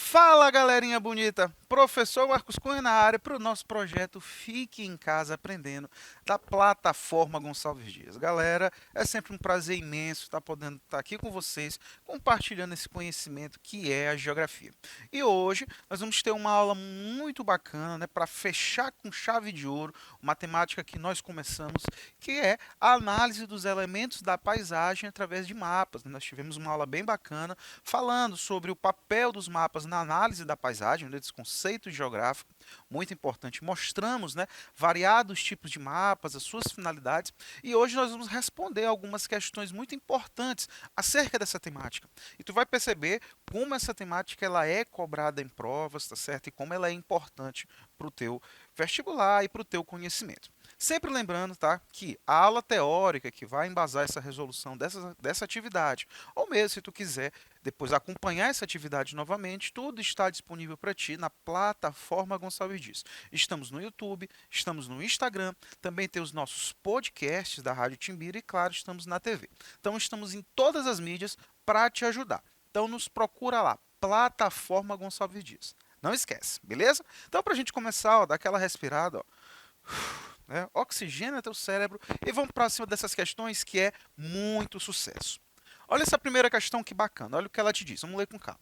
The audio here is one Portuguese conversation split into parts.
Fala galerinha bonita, professor Marcos Cunha na área para o nosso projeto Fique em Casa Aprendendo da plataforma Gonçalves Dias. Galera, é sempre um prazer imenso estar podendo estar aqui com vocês, compartilhando esse conhecimento que é a geografia. E hoje nós vamos ter uma aula muito bacana, né, para fechar com chave de ouro uma temática que nós começamos, que é a análise dos elementos da paisagem através de mapas. Nós tivemos uma aula bem bacana falando sobre o papel dos mapas na análise da paisagem, desse conceito geográfico, muito importante. Mostramos, né, variados tipos de mapas, as suas finalidades, e hoje nós vamos responder algumas questões muito importantes acerca dessa temática. E tu vai perceber como essa temática ela é cobrada em provas, tá certo? E como ela é importante para o teu vestibular e para o teu conhecimento. Sempre lembrando, tá, que a aula teórica que vai embasar essa resolução dessa atividade, ou mesmo se tu quiser depois acompanhar essa atividade novamente, tudo está disponível para ti na plataforma Gonçalves Dias. Estamos no YouTube, estamos no Instagram, também tem os nossos podcasts da Rádio Timbira e, claro, estamos na TV. Então, estamos em todas as mídias para te ajudar. Então, nos procura lá, plataforma Gonçalves Dias. Não esquece, beleza? Então, para a gente começar, ó, dá aquela respirada, ó, né? Oxigênio teu cérebro e vamos para cima dessas questões que é muito sucesso. Olha essa primeira questão que bacana, olha o que ela te diz, vamos ler com calma.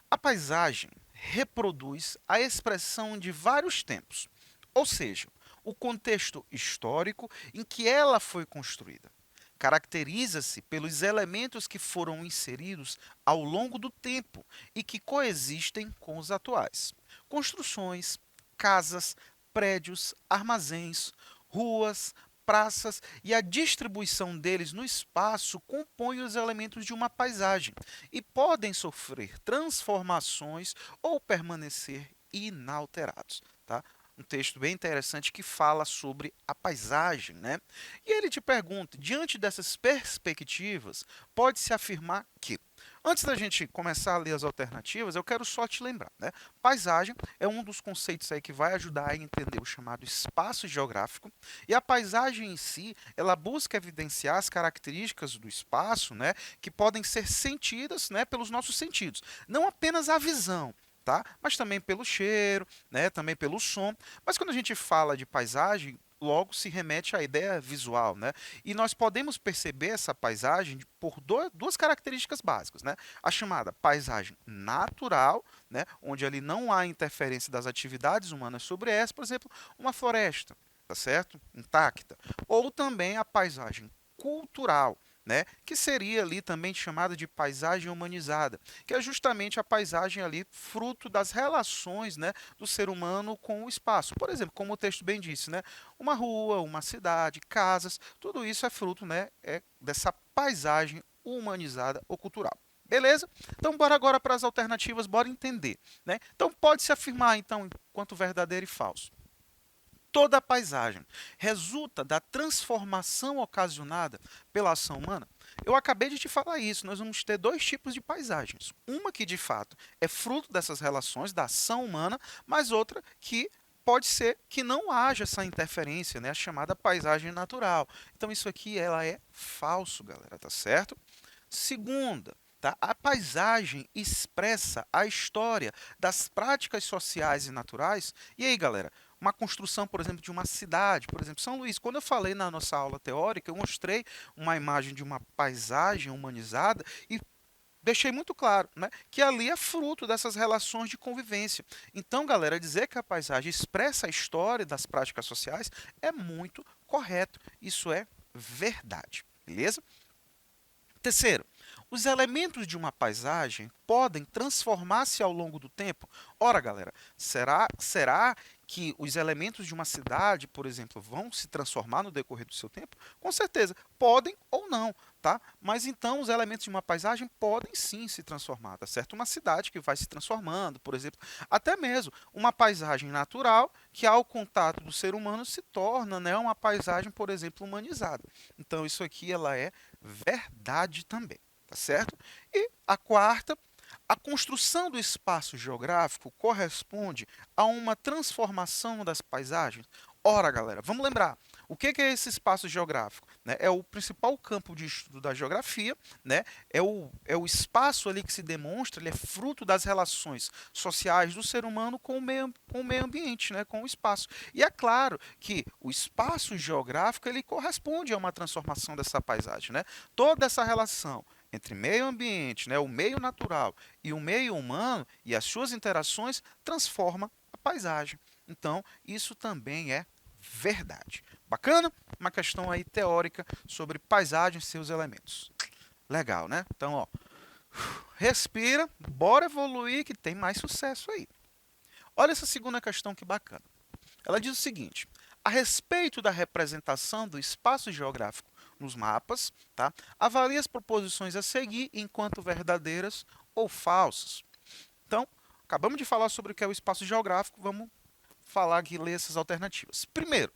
A paisagem reproduz a expressão de vários tempos, ou seja, o contexto histórico em que ela foi construída. Caracteriza-se pelos elementos que foram inseridos ao longo do tempo e que coexistem com os atuais. Construções, casas, prédios, armazéns, ruas, praças e a distribuição deles no espaço compõem os elementos de uma paisagem e podem sofrer transformações ou permanecer inalterados, tá? Um texto bem interessante que fala sobre a paisagem, né? E ele te pergunta, diante dessas perspectivas, pode-se afirmar que antes da gente começar a ler as alternativas, eu quero só te lembrar, né? Paisagem é um dos conceitos aí que vai ajudar a entender o chamado espaço geográfico, e a paisagem em si, ela busca evidenciar as características do espaço, né, que podem ser sentidas, né, pelos nossos sentidos, não apenas a visão, tá? Mas também pelo cheiro, né, também pelo som. Mas quando a gente fala de paisagem, logo se remete à ideia visual, né? E nós podemos perceber essa paisagem por duas características básicas, né? A chamada paisagem natural, né? Onde ali não há interferência das atividades humanas sobre essa, por exemplo, uma floresta, tá certo? Intacta. Ou também a paisagem cultural, né, que seria ali também chamada de paisagem humanizada, que é justamente a paisagem ali fruto das relações, né, do ser humano com o espaço. Por exemplo, como o texto bem disse, né, uma rua, uma cidade, casas, tudo isso é fruto, né, dessa paisagem humanizada ou cultural. Beleza? Então bora agora para as alternativas, bora entender, né? Então pode-se afirmar então enquanto verdadeiro e falso. Toda a paisagem resulta da transformação ocasionada pela ação humana? Eu acabei de te falar isso. Nós vamos ter dois tipos de paisagens. Uma que de fato é fruto dessas relações, da ação humana, mas outra que pode ser que não haja essa interferência, né? A chamada paisagem natural. Então isso aqui ela é falso, galera, tá certo? Segunda, tá? A paisagem expressa a história das práticas sociais e naturais. E aí, galera, uma construção, por exemplo, de uma cidade, por exemplo, São Luís. Quando eu falei na nossa aula teórica, eu mostrei uma imagem de uma paisagem humanizada e deixei muito claro, né, que ali é fruto dessas relações de convivência. Então, galera, dizer que a paisagem expressa a história das práticas sociais é muito correto. Isso é verdade, beleza? Terceiro, os elementos de uma paisagem podem transformar-se ao longo do tempo. Ora, galera, será que os elementos de uma cidade, por exemplo, vão se transformar no decorrer do seu tempo? Com certeza, podem ou não, tá? Mas então os elementos de uma paisagem podem sim se transformar, tá certo? Uma cidade que vai se transformando, por exemplo, até mesmo uma paisagem natural que ao contato do ser humano se torna, né, uma paisagem, por exemplo, humanizada. Então isso aqui ela é verdade também, tá certo? E a quarta, A construção do espaço geográfico corresponde a uma transformação das paisagens? Ora, galera, vamos lembrar. O que é esse espaço geográfico? Né? É o principal campo de estudo da geografia, né? É o espaço ali que se demonstra, ele é fruto das relações sociais do ser humano com o meio ambiente, né? Com o espaço. E é claro que o espaço geográfico ele corresponde a uma transformação dessa paisagem, né? Toda essa relação entre meio ambiente, né, o meio natural e o meio humano e as suas interações transforma a paisagem. Então, isso também é verdade. Bacana? Uma questão aí teórica sobre paisagem e seus elementos. Legal, né? Então, ó, respira, bora evoluir que tem mais sucesso aí. Olha essa segunda questão que bacana. Ela diz o seguinte: a respeito da representação do espaço geográfico nos mapas, tá? Avalie as proposições a seguir enquanto verdadeiras ou falsas. Então, acabamos de falar sobre o que é o espaço geográfico, vamos falar aqui, ler essas alternativas. Primeiro,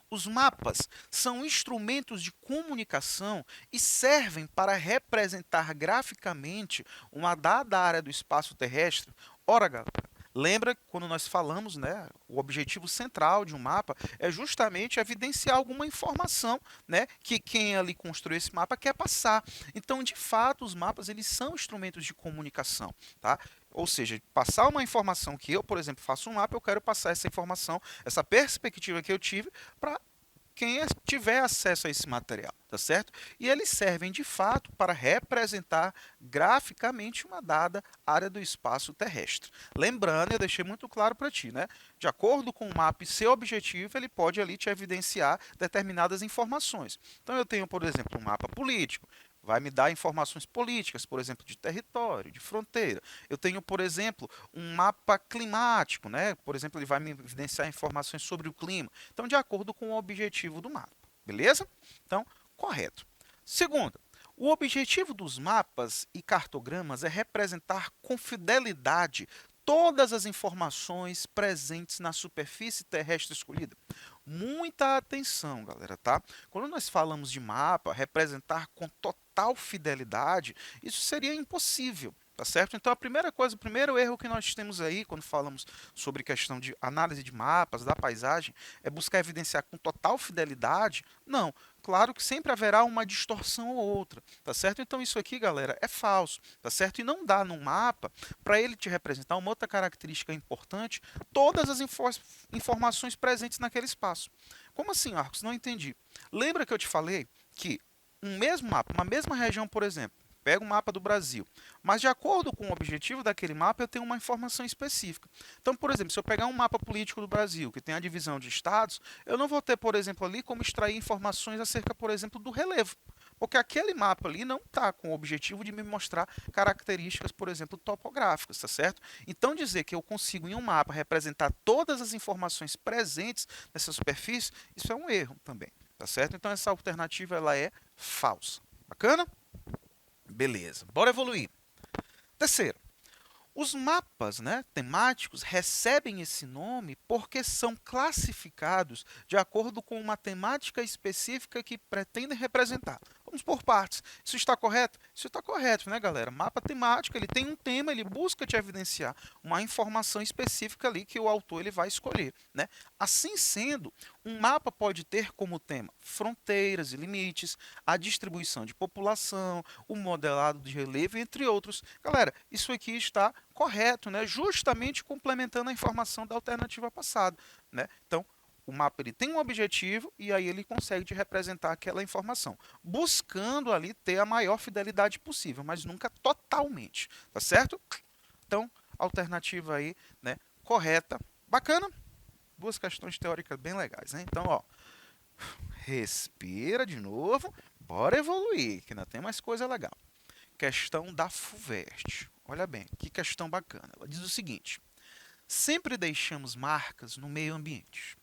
os mapas são instrumentos de comunicação e servem para representar graficamente uma dada área do espaço terrestre. Ora, galera, lembra quando nós falamos, né, o objetivo central de um mapa é justamente evidenciar alguma informação, né, que quem ali construiu esse mapa quer passar. Então, de fato, os mapas eles são instrumentos de comunicação, tá? Ou seja, passar uma informação que eu, por exemplo, faço um mapa, eu quero passar essa informação, essa perspectiva que eu tive para quem tiver acesso a esse material, tá certo? E eles servem de fato para representar graficamente uma dada área do espaço terrestre. Lembrando, eu deixei muito claro para ti, né? De acordo com o mapa e seu objetivo, ele pode ali te evidenciar determinadas informações. Então eu tenho, por exemplo, um mapa político, vai me dar informações políticas, por exemplo, de território, de fronteira. Eu tenho, por exemplo, um mapa climático, né? Por exemplo, ele vai me evidenciar informações sobre o clima. Então, de acordo com o objetivo do mapa. Beleza? Então, correto. Segundo, o objetivo dos mapas e cartogramas é representar com fidelidade todas as informações presentes na superfície terrestre escolhida. Muita atenção, galera, tá? Quando nós falamos de mapa, representar com total fidelidade, isso seria impossível. Tá certo? Então, a primeira coisa, o primeiro erro que nós temos aí, quando falamos sobre questão de análise de mapas, da paisagem, é buscar evidenciar com total fidelidade. Não. Claro que sempre haverá uma distorção ou outra, tá certo? Então, isso aqui, galera, é falso, tá certo? E não dá no mapa, para ele te representar uma outra característica importante, todas as informações presentes naquele espaço. Como assim, Arcos? Não entendi. Lembra que eu te falei que um mesmo mapa, uma mesma região, por exemplo, pega um mapa do Brasil, mas de acordo com o objetivo daquele mapa, eu tenho uma informação específica. Então, por exemplo, se eu pegar um mapa político do Brasil, que tem a divisão de estados, eu não vou ter, por exemplo, ali como extrair informações acerca, por exemplo, do relevo. Porque aquele mapa ali não está com o objetivo de me mostrar características, por exemplo, topográficas, tá certo? Então, dizer que eu consigo em um mapa representar todas as informações presentes nessa superfície, isso é um erro também, tá certo? Então, essa alternativa ela é falsa. Bacana? Beleza, bora evoluir. Terceiro, os mapas, né, temáticos recebem esse nome porque são classificados de acordo com uma temática específica que pretendem representar. Vamos por partes. Isso está correto? Isso está correto, né, galera? Mapa temático, ele tem um tema, ele busca te evidenciar uma informação específica ali que o autor ele vai escolher, né? Assim sendo, um mapa pode ter como tema fronteiras e limites, a distribuição de população, o modelado de relevo, entre outros. Galera, isso aqui está correto, né? Justamente complementando a informação da alternativa passada, né? Então, o mapa ele tem um objetivo e aí ele consegue te representar aquela informação, buscando ali ter a maior fidelidade possível, mas nunca totalmente, tá certo? Então, alternativa aí, né, correta. Bacana? Duas questões teóricas bem legais, né? Então, ó, respira de novo, bora evoluir, que ainda tem mais coisa legal. Questão da FUVEST. Olha bem, que questão bacana. Ela diz o seguinte: sempre deixamos marcas no meio ambiente.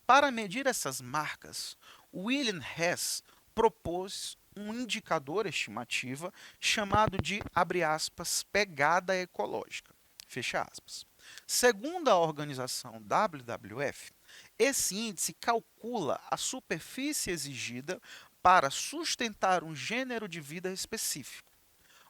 Para medir essas marcas, William Hess propôs um indicador estimativa chamado de, abre aspas, pegada ecológica, fecha aspas. Segundo a organização WWF, esse índice calcula a superfície exigida para sustentar um gênero de vida específico.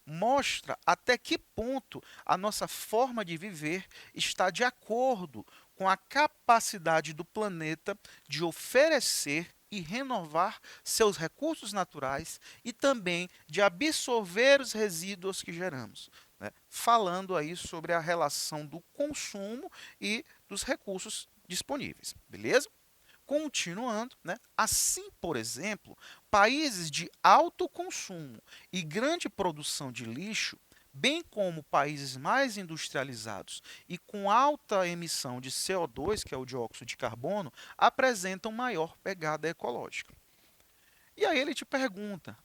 mostra até que ponto a nossa forma de viver está de acordo com a capacidade do planeta de oferecer e renovar seus recursos naturais e também de absorver os resíduos que geramos, né? Falando aí sobre a relação do consumo e dos recursos disponíveis, beleza? Continuando, né? Assim, por exemplo, países de alto consumo e grande produção de lixo, bem como países mais industrializados e com alta emissão de CO2, que é o dióxido de carbono, apresentam maior pegada ecológica. E aí ele te pergunta: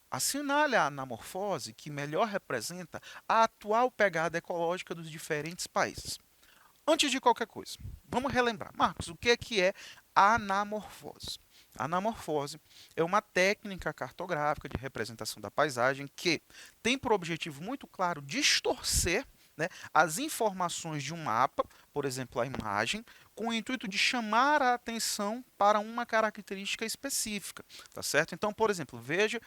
assinale a anamorfose que melhor representa a atual pegada ecológica dos diferentes países. Antes de qualquer coisa, vamos relembrar. Marcos, o que é anamorfose? A anamorfose é uma técnica cartográfica de representação da paisagem que tem por objetivo muito claro distorcer, né, as informações de um mapa, por exemplo, a imagem, com o intuito de chamar a atenção para uma característica específica, tá certo? Então, por exemplo, veja,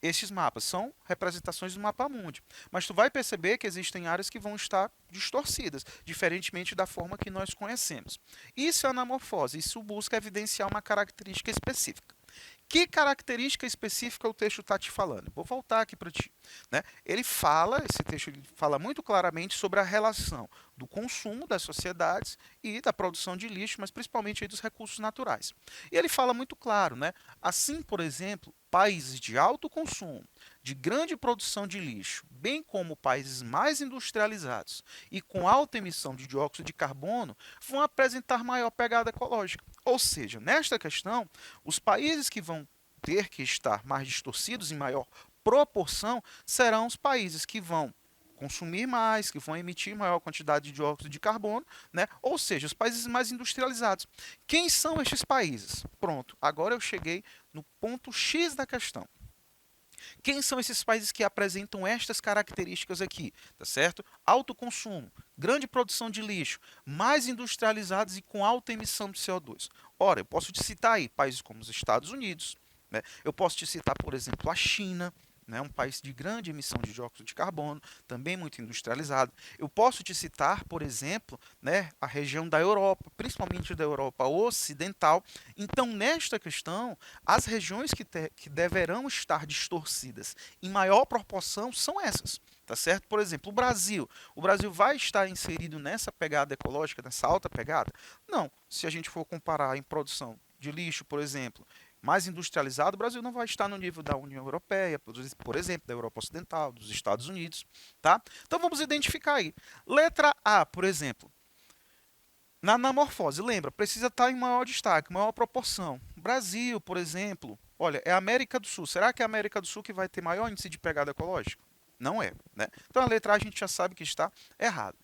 estes mapas são representações do mapa mundi, mas tu vai perceber que existem áreas que vão estar distorcidas, diferentemente da forma que nós conhecemos. Isso é anamorfose, isso busca evidenciar uma característica específica. Que característica específica o texto está te falando? Vou voltar aqui para ti, né? Esse texto ele fala muito claramente sobre a relação do consumo das sociedades e da produção de lixo, mas principalmente aí dos recursos naturais. E ele fala muito claro, né? Assim, por exemplo, países de alto consumo, de grande produção de lixo, bem como países mais industrializados e com alta emissão de dióxido de carbono, vão apresentar maior pegada ecológica. Ou seja, nesta questão, os países que vão ter que estar mais distorcidos em maior proporção serão os países que vão consumir mais, que vão emitir maior quantidade de dióxido de carbono, né? Ou seja, os países mais industrializados. Quem são estes países? Pronto, agora eu cheguei no ponto X da questão. Quem são esses países que apresentam estas características aqui, tá certo? Alto consumo, grande produção de lixo, mais industrializados e com alta emissão de CO2. Ora, eu posso te citar aí países como os Estados Unidos, né? Eu posso te citar, por exemplo, a China, né, um país de grande emissão de dióxido de carbono, também muito industrializado. Eu posso te citar, por exemplo, né, a região da Europa, principalmente da Europa Ocidental. Então, nesta questão, as regiões que deverão estar distorcidas em maior proporção são essas. Tá certo? Por exemplo, o Brasil. O Brasil vai estar inserido nessa pegada ecológica, nessa alta pegada? Não. Se a gente for comparar em produção de lixo, por exemplo, mais industrializado, o Brasil não vai estar no nível da União Europeia, por exemplo, da Europa Ocidental, dos Estados Unidos, tá? Então vamos identificar aí. Letra A, por exemplo, na anamorfose, lembra, precisa estar em maior destaque, maior proporção. Brasil, por exemplo, olha, é a América do Sul. Será que é a América do Sul que vai ter maior índice de pegada ecológica? Não é, né? Então a letra A a gente já sabe que está errado.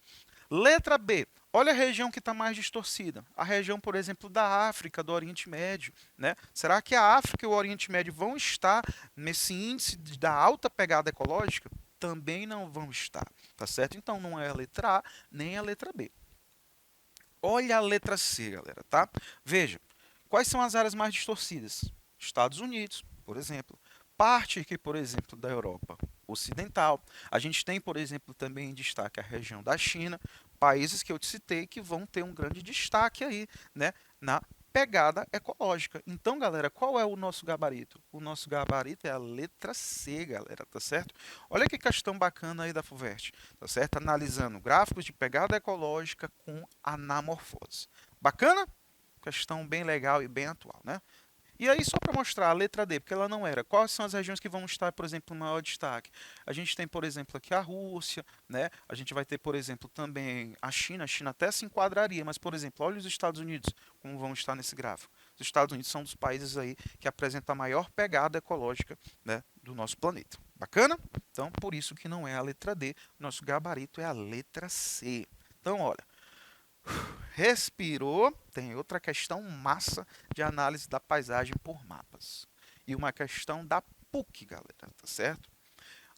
Letra B. Olha a região que está mais distorcida. A região, por exemplo, da África, do Oriente Médio, né? Será que a África e o Oriente Médio vão estar nesse índice da alta pegada ecológica? Também não vão estar, tá certo? Então não é a letra A nem a letra B. Olha a letra C, galera, tá? Veja, quais são as áreas mais distorcidas? Estados Unidos, por exemplo. Parte aqui, por exemplo, da Europa Ocidental. A gente tem, por exemplo, também em destaque a região da China, países que eu te citei que vão ter um grande destaque aí, né, na pegada ecológica. Então, galera, qual é o nosso gabarito? O nosso gabarito é a letra C, galera, tá certo? Olha que questão bacana aí da FUVEST, tá certo? Analisando gráficos de pegada ecológica com anamorfose. Bacana? Questão bem legal e bem atual, né? E aí, só para mostrar a letra D, porque ela não era, quais são as regiões que vão estar, por exemplo, no maior destaque? A gente tem, por exemplo, aqui a Rússia, né? A gente vai ter, por exemplo, também a China até se enquadraria, mas, por exemplo, olha os Estados Unidos, como vão estar nesse gráfico. Os Estados Unidos são um dos países aí que apresentam a maior pegada ecológica, né, do nosso planeta. Bacana? Então, por isso que não é a letra D, nosso gabarito é a letra C. Então, olha, respirou, tem outra questão massa de análise da paisagem por mapas. E uma questão da PUC, galera, tá certo?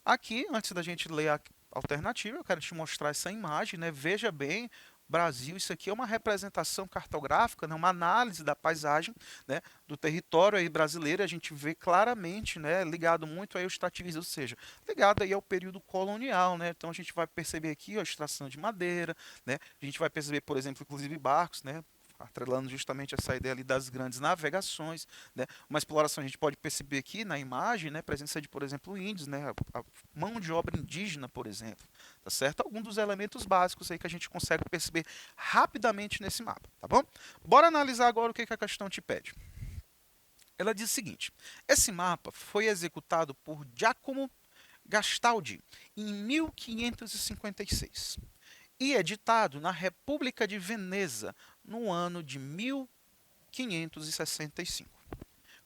Aqui, antes da gente ler a alternativa, eu quero te mostrar essa imagem, né? Veja bem Brasil. Isso aqui é uma representação cartográfica, né, uma análise da paisagem, né, do território aí brasileiro. A gente vê claramente, né, ligado muito aí ao extrativismo, ou seja, ligado aí ao período colonial, né? Então a gente vai perceber aqui a extração de madeira, né? A gente vai perceber, por exemplo, inclusive barcos, né? Atrelando justamente essa ideia ali das grandes navegações, né? Uma exploração a gente pode perceber aqui na imagem, né? Presença de, por exemplo, índios, né? A mão de obra indígena, por exemplo, tá certo? Alguns dos elementos básicos aí que a gente consegue perceber rapidamente nesse mapa, tá bom? Bora analisar agora o que a questão te pede. Ela diz o seguinte: esse mapa foi executado por Giacomo Gastaldi em 1556 e editado na República de Veneza no ano de 1565.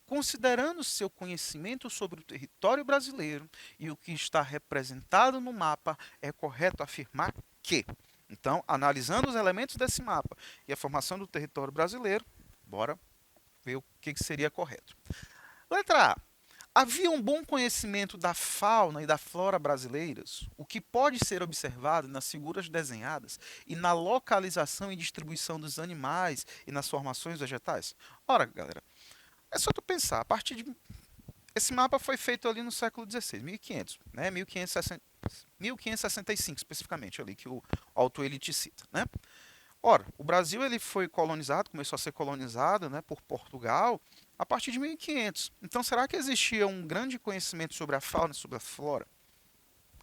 Considerando seu conhecimento sobre o território brasileiro e o que está representado no mapa, é correto afirmar que. Então, analisando os elementos desse mapa e a formação do território brasileiro, bora ver o que seria correto. Letra A. Havia um bom conhecimento da fauna e da flora brasileiras, o que pode ser observado nas figuras desenhadas e na localização e distribuição dos animais e nas formações vegetais? Ora, galera, é só tu pensar, a partir de... Esse mapa foi feito ali no século XVI, 1500, né? 1565 especificamente, ali que o autor ele te cita, né? Ora, o Brasil ele foi colonizado, começou a ser colonizado, né, por Portugal a partir de 1500. Então, será que existia um grande conhecimento sobre a fauna e sobre a flora?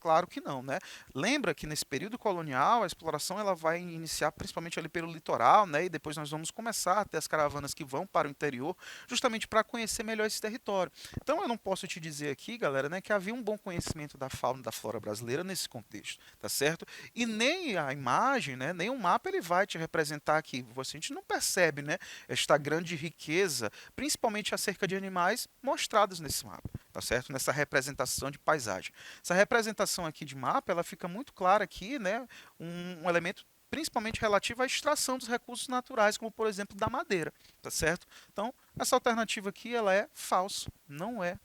Claro que não, né? Lembra que nesse período colonial a exploração ela vai iniciar principalmente ali pelo litoral, né? E depois nós vamos começar a ter as caravanas que vão para o interior, justamente para conhecer melhor esse território. Então eu não posso te dizer aqui, galera, né, que havia um bom conhecimento da fauna e da flora brasileira nesse contexto, tá certo? E nem a imagem, né, nem o mapa ele vai te representar aqui. Você a gente não percebe, né, esta grande riqueza, principalmente acerca de animais mostrados nesse mapa, tá certo? Nessa representação de paisagem. Essa representação aqui de mapa, ela fica muito clara aqui, né? Um elemento principalmente relativo à extração dos recursos naturais, como por exemplo da madeira, tá certo? Então, essa alternativa aqui, ela é falsa, não é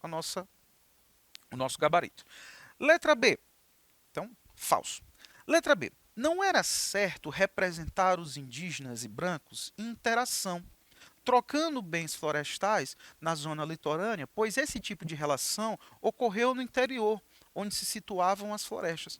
a o nosso gabarito. Letra B, então, falso. Letra B, não era certo representar os indígenas e brancos em interação, trocando bens florestais na zona litorânea, pois esse tipo de relação ocorreu no interior, onde se situavam as florestas.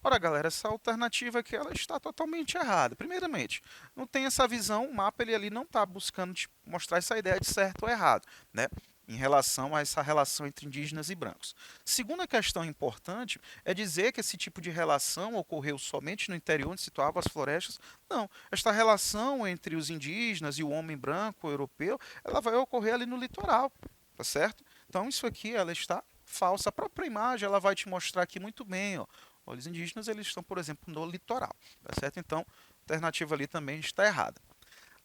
Ora, galera, essa alternativa aqui ela está totalmente errada. Primeiramente, não tem essa visão, o mapa ele ali não está buscando te mostrar essa ideia de certo ou errado, né? Em relação a essa relação entre indígenas e brancos. Segunda questão importante é dizer que esse tipo de relação ocorreu somente no interior onde situavam as florestas. Não, esta relação entre os indígenas e o homem branco europeu, ela vai ocorrer ali no litoral, tá certo? Então isso aqui ela está falsa. A própria imagem ela vai te mostrar aqui muito bem, ó. Os indígenas eles estão, por exemplo, no litoral, tá certo? Então, a alternativa ali também está errada.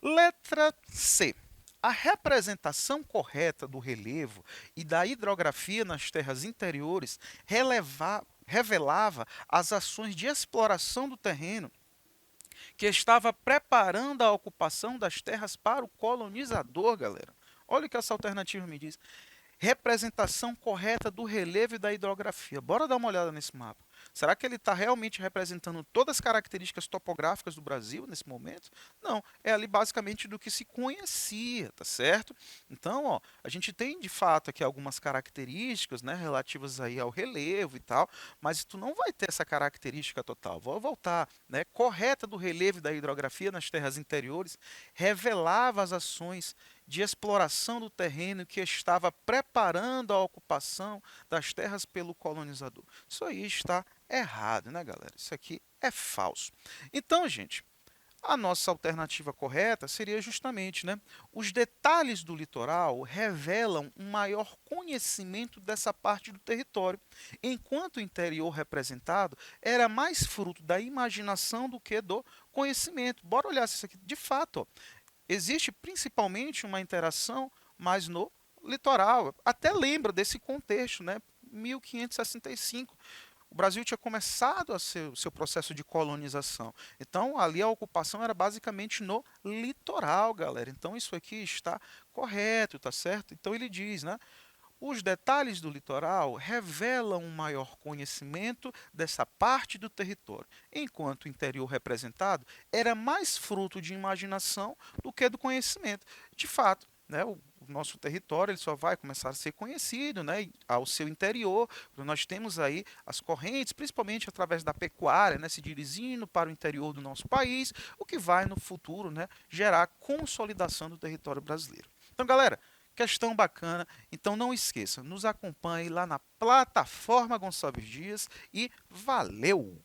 Letra C. A representação correta do relevo e da hidrografia nas terras interiores revelava as ações de exploração do terreno que estava preparando a ocupação das terras para o colonizador, galera. Olha o que essa alternativa me diz. Representação correta do relevo e da hidrografia. Bora dar uma olhada nesse mapa. Será que ele está realmente representando todas as características topográficas do Brasil nesse momento? Não, é ali basicamente do que se conhecia, tá certo? Então, ó, a gente tem de fato aqui algumas características, né, relativas aí ao relevo e tal, mas tu não vai ter essa característica total. Vou voltar, né? Correta do relevo e da hidrografia nas terras interiores revelava as ações de exploração do terreno que estava preparando a ocupação das terras pelo colonizador. Isso aí está errado, né, galera? Isso aqui é falso. Então, gente, a nossa alternativa correta seria justamente, né, os detalhes do litoral revelam um maior conhecimento dessa parte do território, enquanto o interior representado era mais fruto da imaginação do que do conhecimento. Bora olhar se isso aqui de fato, ó, existe principalmente uma interação mais no litoral. Até lembra desse contexto, né? 1565. O Brasil tinha começado o seu processo de colonização. Então, ali a ocupação era basicamente no litoral, galera. Então, isso aqui está correto, tá certo? Então, ele diz, né? Os detalhes do litoral revelam um maior conhecimento dessa parte do território, enquanto o interior representado era mais fruto de imaginação do que do conhecimento. De fato, né, o nosso território ele só vai começar a ser conhecido, né, ao seu interior. Nós temos aí as correntes, principalmente através da pecuária, né, se dirigindo para o interior do nosso país, o que vai no futuro, né, gerar consolidação do território brasileiro. Então, galera, questão bacana. Então não esqueça, nos acompanhe lá na plataforma Gonçalves Dias e valeu!